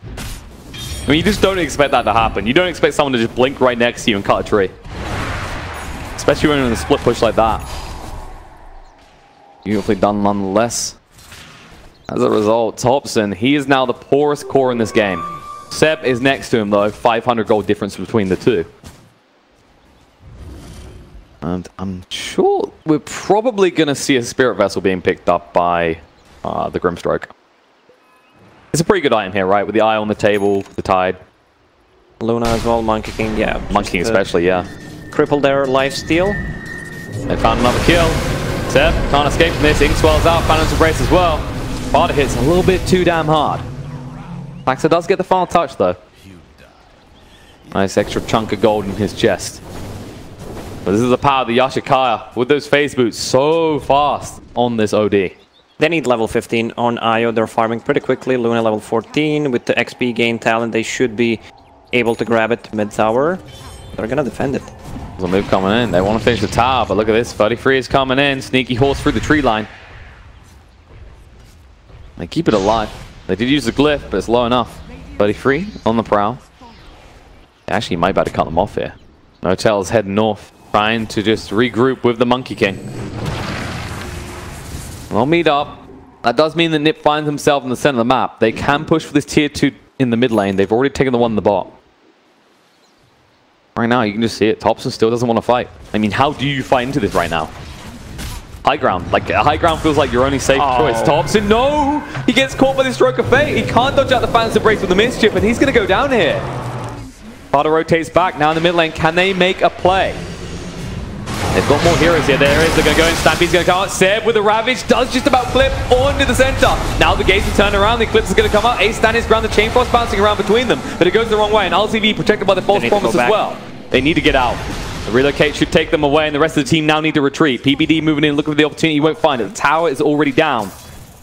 S6: I mean, you just don't expect that to happen. You don't expect someone to just blink right next to you and cut a tree. Especially when you're in a split push like that. Beautifully done nonetheless. As a result, Thompson, he is now the poorest core in this game. Seb is next to him though, 500 gold difference between the two. And I'm sure we're probably going to see a Spirit Vessel being picked up by the Grimstroke. It's a pretty good item here, right? With the eye on the table, the Tide.
S7: Luna as well, Monkey King, yeah.
S6: Monkey King especially, yeah.
S7: Cripple their lifesteal.
S6: They found another kill. Seb can't escape from this. Inkswell's out. Phantom's Embrace as well. Barter hits a little bit too damn hard. Paxa does get the final touch though. Nice extra chunk of gold in his chest. But this is the power of the Yashikaya with those phase boots so fast on this OD.
S7: They need level 15 on IO. They're farming pretty quickly. Luna level 14 with the XP gain talent. They should be able to grab it mid tower. They're gonna defend it.
S6: There's a move coming in. They want to finish the tower, but look at this. 33 is coming in. Sneaky horse through the tree line. They keep it alive. They did use the glyph, but it's low enough. 33 on the prowl. Actually, you might be able to cut them off here. Notel is heading north, trying to just regroup with the Monkey King. They'll meet up. That does mean that NiP finds himself in the center of the map. They can push for this tier 2 in the mid lane. They've already taken the one in the bot. Right now, you can just see it. Thompson still doesn't want to fight. I mean, how do you fight into this right now? High ground. Like, high ground feels like your only safe choice. Thompson, no! He gets caught by the stroke of fate. He can't dodge out the Phantom's Embrace with the mischief, and he's going to go down here. Barter rotates back. Now in the mid lane, can they make a play? They've got more heroes here. There is. They're going to go in. Stampede's going to come out. Seb with the Ravage does just about clip onto the center. Now the gates will turn around. The Eclipse is going to come out. Ace stand his ground. The Chain Frost bouncing around between them. But it goes the wrong way. And LTV protected by the false promise as well. They need to get out. The relocate should take them away. And the rest of the team now need to retreat. PBD moving in. Looking for the opportunity. You won't find it. The tower is already down.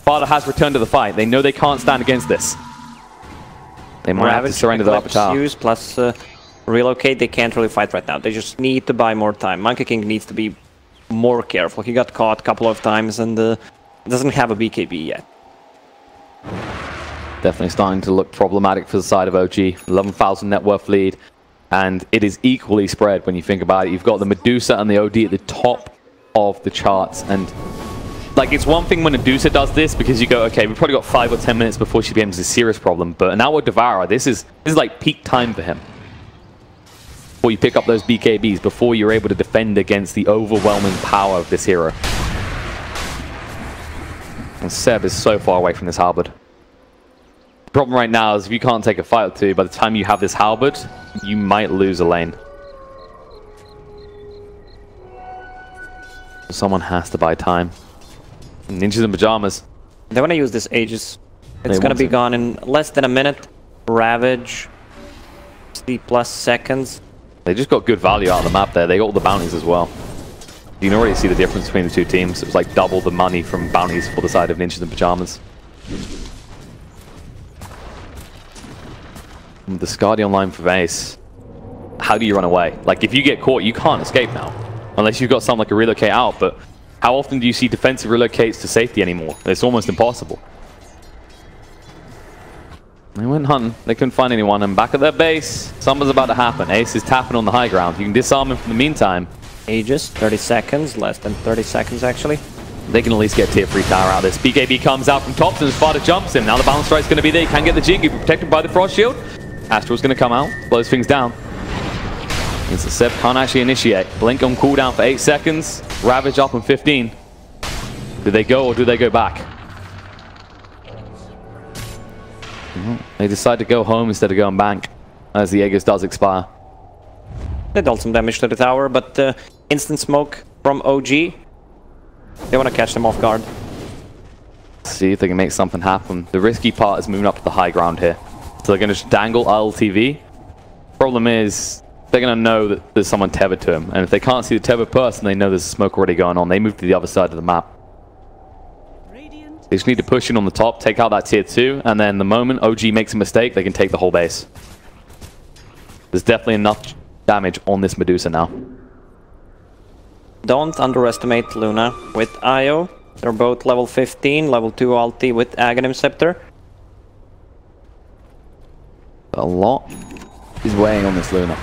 S6: Barter has returned to the fight. They know they can't stand against this. They might have to surrender the upper tower.
S7: Use plus relocate. They can't really fight right now. They just need to buy more time. Monkey King needs to be more careful. He got caught a couple of times and doesn't have a BKB yet.
S6: Definitely starting to look problematic for the side of OG. 11,000 net worth lead. And it is equally spread when you think about it. You've got the Medusa and the OD at the top of the charts. And like, it's one thing when Medusa does this because you go, okay, we've probably got 5 or 10 minutes before she becomes a serious problem. But now with Devourer, this is like peak time for him. Before you pick up those BKBs, before you're able to defend against the overwhelming power of this hero. And Seb is so far away from this halberd. The problem right now is if you can't take a fight or two, by the time you have this halberd, you might lose a lane. Someone has to buy time. Ninjas in Pyjamas.
S7: They want to use this Aegis It's gonna be gone in less than a minute. Ravage, 60+ seconds.
S6: They just got good value out of the map there. They got all the bounties as well. You can already see the difference between the two teams. It was like double the money from bounties for the side of Ninjas and Pyjamas. The Scardy online for Ace. How do you run away? Like, if you get caught, you can't escape now. Unless you've got something like a relocate out, but how often do you see defensive relocates to safety anymore? It's almost impossible. They went hunting. They couldn't find anyone, and back at their base, something's about to happen. Ace is tapping on the high ground. You can disarm him for the meantime.
S7: Aegis, 30 seconds, less than 30 seconds actually.
S6: They can at least get tier 3 tower out of this. BKB comes out from top, and Sparta jumps him. Now the balance strike's going to be there. He can get the Jig, protected by the Frost Shield. Astral's going to come out, blows things down. Means that Seb can't actually initiate. Blink on cooldown for 8 seconds. Ravage up on 15. Do they go or do they go back? They decide to go home instead of going bank, as the Aegis does expire.
S7: They dealt some damage to the tower, but instant smoke from OG. They want to catch them off guard.
S6: See if they can make something happen. The risky part is moving up to the high ground here. So they're going to just dangle LTV. Problem is, they're going to know that there's someone tethered to him. And if they can't see the tethered person, they know there's a smoke already going on. They move to the other side of the map. They just need to push in on the top, take out that tier 2, and then the moment OG makes a mistake, they can take the whole base. There's definitely enough damage on this Medusa now.
S7: Don't underestimate Luna with Io. They're both level 15, level 2 ulti with Aghanim Scepter.
S6: A lot is weighing on this Luna.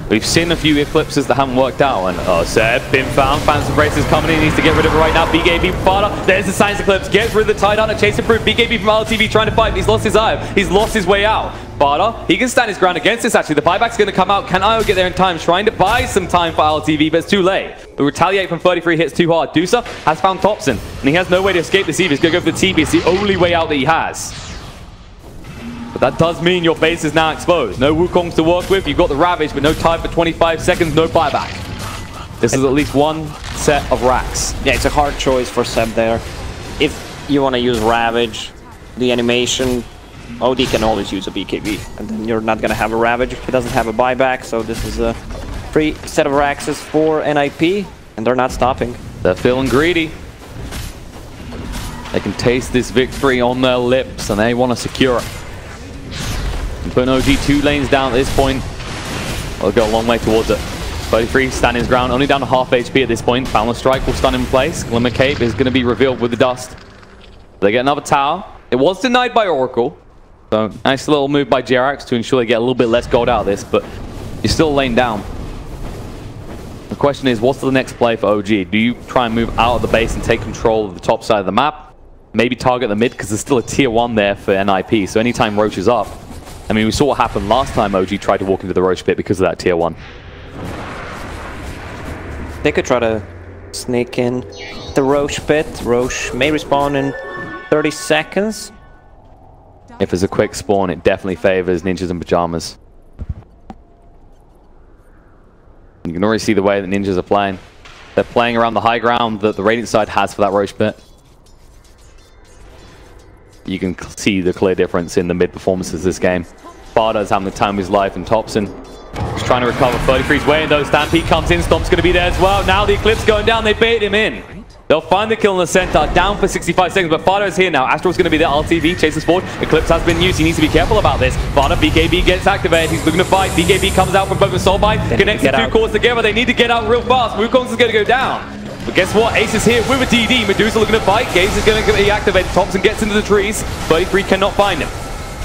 S6: We've seen a few eclipses that haven't worked out, and Seb, been found, Phantom Embrace is coming in, he needs to get rid of it right now. BKB from Fada, there's the Science Eclipse, gets rid of the Tidal and chase approved. BKB from LTV trying to fight, he's lost his eye, he's lost his way out. Fada, he can stand his ground against this actually, the buyback's going to come out, can Io get there in time, trying to buy some time for LTV, but it's too late. The retaliate from 33 hits too hard. Dusa has found Thompson, and he has no way to escape this either, he's going to go for the TP, it's the only way out that he has. But that does mean your base is now exposed. No Wukongs to work with. You've got the Ravage, but no time for 25 seconds, no buyback. This is at least one set of racks.
S7: Yeah, it's a hard choice for Seb there. If you want to use Ravage, the animation, OD can always use a BKB. And then you're not going to have a Ravage if he doesn't have a buyback. So this is a free set of racks for NiP, and they're not stopping.
S6: They're feeling greedy. They can taste this victory on their lips, and they want to secure it. Putting OG 2 lanes down at this point, they'll go a long way towards it. 33 standing his ground, only down to half HP at this point. Boundless Strike will stun him in place. Glimmer Cape is going to be revealed with the dust. They get another tower. It was denied by Oracle. So nice little move by Jerax to ensure they get a little bit less gold out of this, but you're still laying down. The question is, what's the next play for OG? Do you try and move out of the base and take control of the top side of the map? Maybe target the mid, because there's still a tier 1 there for NiP, so anytime Roche is up, I mean, we saw what happened last time OG tried to walk into the Roche pit because of that tier 1.
S7: They could try to sneak in the Roche pit. Roche may respawn in 30 seconds.
S6: If there's a quick spawn, it definitely favors Ninjas and Pyjamas. You can already see the way that Ninjas are playing. They're playing around the high ground that the Radiant side has for that Roche pit. You can see the clear difference in the mid performances this game. Bardo's having the time of his life, and Thompson is trying to recover. 33's way in though. Stampede comes in. Stomp's going to be there as well. Now the Eclipse going down. They bait him in. They'll find the kill in the center. Down for 65 seconds, but Fardo is here now. Astral's going to be there. LTV chases forward. Eclipse has been used. He needs to be careful about this. Fardo, BKB gets activated. He's looking to fight. BKB comes out from both the Soulbind. Connects the two cores together. They need to get out real fast. Wukongs is going to go down. But guess what? Ace is here with a DD. Medusa looking to fight. Gaze is going to be activated. Thompson gets into the trees. 33 cannot find him.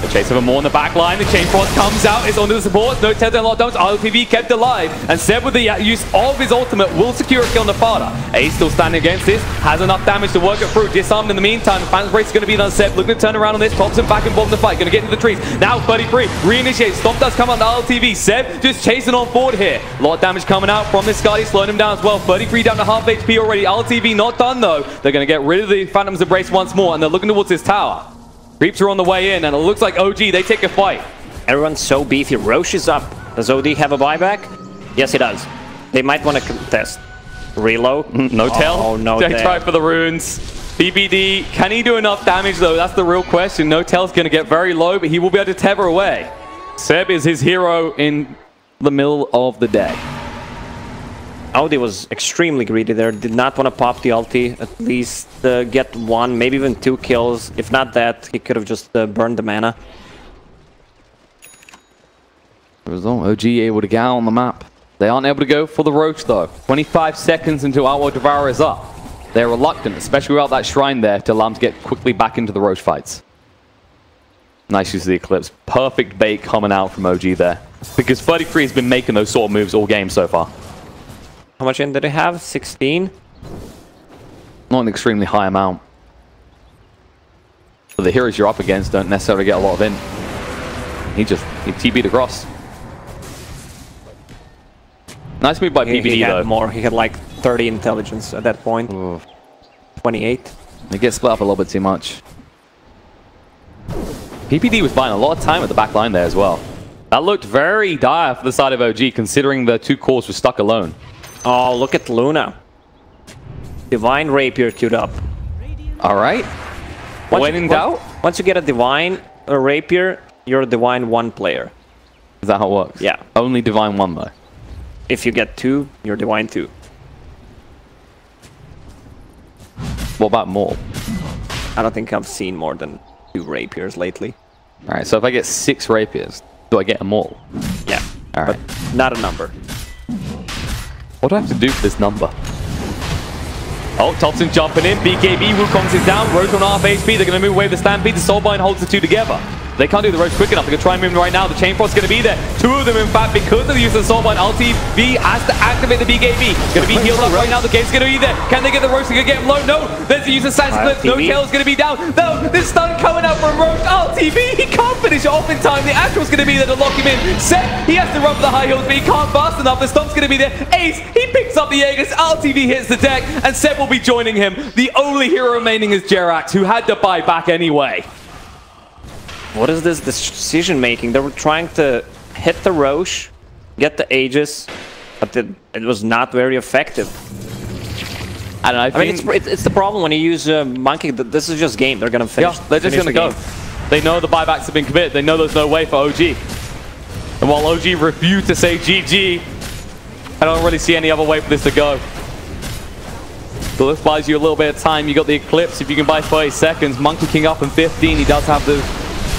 S6: The chase of him more in the back line. The Chain Frost comes out. It's onto the support. No tether and lockdowns. LTV kept alive. And Seb with the use of his ultimate will secure a kill on the Fada. Ace still standing against this. Has enough damage to work it through. Disarmed in the meantime. Phantom Race is going to be on Seb. Looking to turn around on this. Thompson back involved in the fight. Going to get into the trees. Now 33. Reinitiates. Stomp does come on to LTV. Seb just chasing on forward here. A lot of damage coming out from this guy. Slowing him down as well. 33 down to half HP already. LTV not done though. They're going to get rid of the Phantom's Embrace once more. And they're looking towards this tower. Creeps are on the way in, and it looks like OG, they take a fight.
S7: Everyone's so beefy. Roche is up. Does OD have a buyback? Yes, he does. They might want to contest. Reload.
S6: No tail.
S7: Oh, no
S6: They
S7: tail.
S6: try for the runes. PPD, can he do enough damage though? That's the real question. No Tail's going to get very low, but he will be able to tether away. Seb is his hero in the middle of the day.
S7: Audi was extremely greedy there. Did not want to pop the ulti. At least get 1, maybe even 2 kills. If not that, he could have just burned the mana.
S6: Result, OG able to get out on the map. They aren't able to go for the Roach though. 25 seconds until Outward Devourer is up. They're reluctant, especially without that shrine there, to allow them to get quickly back into the Roach fights. Nice use of the Eclipse. Perfect bait coming out from OG there. Because 33 has been making those sort of moves all game so far.
S7: How much in did they have? 16?
S6: Not an extremely high amount. But the heroes you're up against don't necessarily get a lot of in. He TB'd across. Nice move by PPD
S7: he had
S6: though.
S7: More. He had like 30 intelligence at that point.
S6: Ooh.
S7: 28.
S6: They get split up a little bit too much. PPD was buying a lot of time at the back line there as well. That looked very dire for the side of OG, considering the 2 cores were stuck alone.
S7: Oh, look at Luna. Divine Rapier queued up.
S6: Alright. When in doubt?
S7: Once you get a Divine Rapier, you're a Divine 1 player.
S6: Is that how it works?
S7: Yeah.
S6: Only Divine 1 though.
S7: If you get 2, you're Divine 2.
S6: What about more?
S7: I don't think I've seen more than 2 Rapiers lately.
S6: Alright, so if I get 6 Rapiers, do I get them all?
S7: Yeah.
S6: Alright.
S7: But not a number.
S6: What do I have to do for this number? Oh, Thompson jumping in. BKB, Wukong's is down. Roach on half HP. They're going to move away with the Stampede. The Soulbind holds the 2 together. They can't do the Roach quick enough. They're going to try and move him right now. The Chain Frost's going to be there. 2 of them, in fact, because of the use of the Soulbind. LTV has to activate the BKB. Going to be healed up right now. The game's going to be there. Can they get the Roach? They're going to get him low. No. There's the use of Sands Clips. No Tail's going to be down. No. This stun coming out from Roach. LTV, he can't finish it off in time. The Astral's going to be there to lock him in. Seth, he has to run for the high heels, but he can't fast enough. The stump's going to be there. Ace, he picks up the Aegis. LTV hits the deck, and Seth will be joining him. The only hero remaining is Jerax, who had to buy back anyway.
S7: What is this decision making? They were trying to hit the Roche, get the Aegis, but it was not very effective.
S6: I don't know.
S7: I mean, it's the problem when you use Monkey. This is just game. They're gonna finish.
S6: Yeah, they're just gonna go. They know the buybacks have been committed. They know there's no way for OG. And while OG refused to say GG, I don't really see any other way for this to go. So this buys you a little bit of time. You got the Eclipse. If you can buy 30 seconds, Monkey King up in 15. He does have the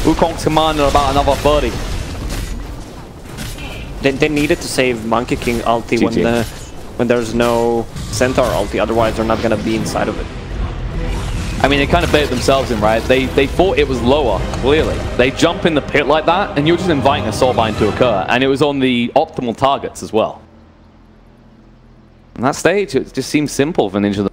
S6: Wukong's command in about another 30.
S7: They needed to save Monkey King ulti when there's no Centaur ulti. Otherwise, they're not gonna be inside of it.
S6: I mean, they kind of bait themselves in, right? They thought it was lower, clearly. They jump in the pit like that, and you're just inviting a Soulbind to occur. And it was on the optimal targets as well. On that stage, it just seems simple for Ninja.